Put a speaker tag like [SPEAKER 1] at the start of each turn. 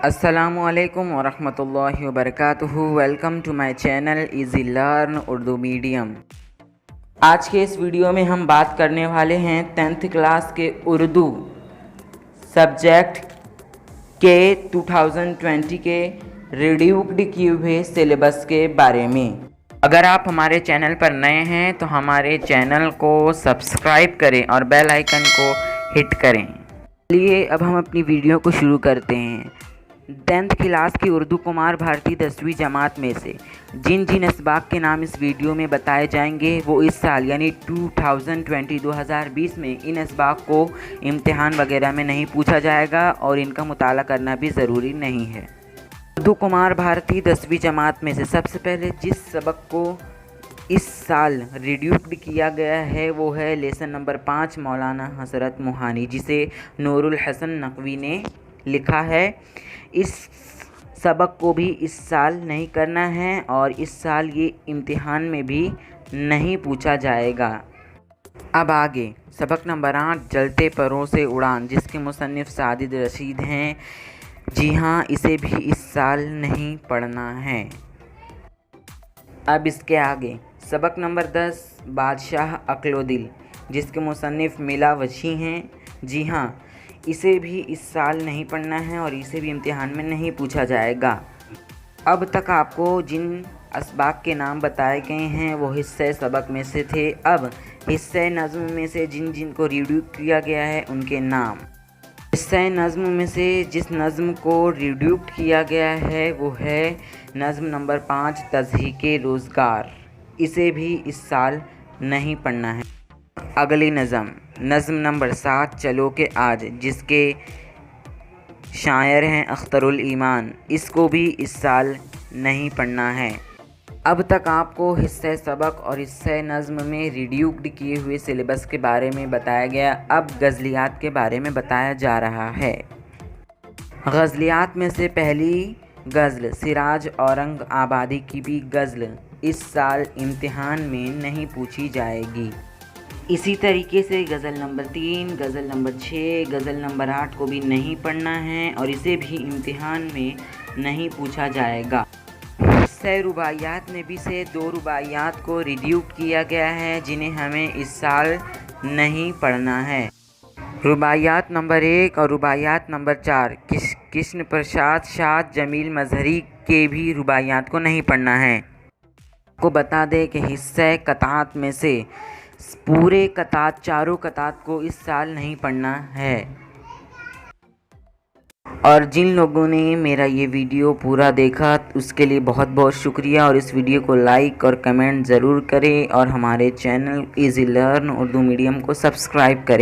[SPEAKER 1] السلام علیکم ورحمۃ اللہ وبرکاتہ۔ Welcome to my channel easy learn Urdu medium. آج کے اس ویڈیو میں ہم بات کرنے والے ہیں 10th کلاس کے اردو سبجیکٹ کے 2020 کے ریڈیوکڈ کیے ہوئے سلیبس کے بارے میں۔ اگر آپ ہمارے چینل پر نئے ہیں تو ہمارے چینل کو سبسکرائب کریں اور بیل آئیکن کو ہٹ کریں۔ چلیے اب ہم اپنی ویڈیو کو شروع کرتے ہیں۔ 10th کلاس کی اردو کمار بھارتی 10ویں جماعت میں سے جن اسباق کے نام اس ویڈیو میں بتائے جائیں گے وہ اس سال یعنی 2020 میں ان اسباق کو امتحان وغیرہ میں نہیں پوچھا جائے گا اور ان کا مطالعہ کرنا بھی ضروری نہیں ہے۔ اردو کمار بھارتی 10ویں جماعت میں سے سب سے پہلے جس سبق کو اس سال ریڈیوکڈ کیا گیا ہے وہ ہے لیسن نمبر 5 مولانا حضرت موہانی، جسے نور الحسن نقوی نے لکھا ہے۔ اس سبق کو بھی اس سال نہیں کرنا ہے اور اس سال یہ امتحان میں بھی نہیں پوچھا جائے گا۔ اب آگے سبق نمبر 8 جلتے پروں سے اڑان، جس کے مصنف سعید رشید ہیں۔ جی ہاں، اسے بھی اس سال نہیں پڑھنا ہے۔ اب اس کے آگے سبق نمبر 10 بادشاہ عقل و دل، جس کے مصنف ملا وجھی ہیں۔ جی ہاں، اسے بھی اس سال نہیں پڑھنا ہے اور اسے بھی امتحان میں نہیں پوچھا جائے گا۔ اب تک آپ کو جن اسباق کے نام بتائے گئے ہیں وہ حصہ سبق میں سے تھے۔ اب حصہ نظم میں سے جن کو ریڈیوک کیا گیا ہے ان کے نام۔ حصہ نظم میں سے جس نظم کو ریڈیوک کیا گیا ہے وہ ہے نظم نمبر 5 تضحیک روزگار، اسے بھی اس سال نہیں پڑھنا ہے۔ اگلی نظم نمبر 7 چلو کہ آج، جس کے شاعر ہیں اختر الایمان، اس کو بھی اس سال نہیں پڑھنا ہے۔ اب تک آپ کو حصہ سبق اور حصہ نظم میں ریڈیوکڈ کیے ہوئے سلیبس کے بارے میں بتایا گیا۔ اب غزلیات کے بارے میں بتایا جا رہا ہے۔ غزلیات میں سے پہلی غزل سراج اورنگ آبادی کی بھی غزل اس سال امتحان میں نہیں پوچھی جائے گی۔ اسی طریقے سے غزل نمبر 3، غزل نمبر 6، غزل نمبر 8 کو بھی نہیں پڑھنا ہے اور اسے بھی امتحان میں نہیں پوچھا جائے گا۔ حصہ رباعیات میں بھی سے 2 رباعیات کو ریڈیوک کیا گیا ہے جنہیں ہمیں اس سال نہیں پڑھنا ہے۔ رباعیات نمبر 1 اور رباعیات نمبر 4 کشن پرساد شاد جمیل مظہری کے بھی رباعیات کو نہیں پڑھنا ہے۔ آپ کو بتا دیں کہ حصہ قطعات میں سے پورے قطعات، چاروں قطعات کو اس سال نہیں پڑھنا ہے۔ اور جن لوگوں نے میرا یہ ویڈیو پورا دیکھا اس کے لیے بہت بہت شکریہ، اور اس ویڈیو کو لائک اور کمنٹ ضرور کریں اور ہمارے channel easy learn Urdu medium کو سبسکرائب کریں۔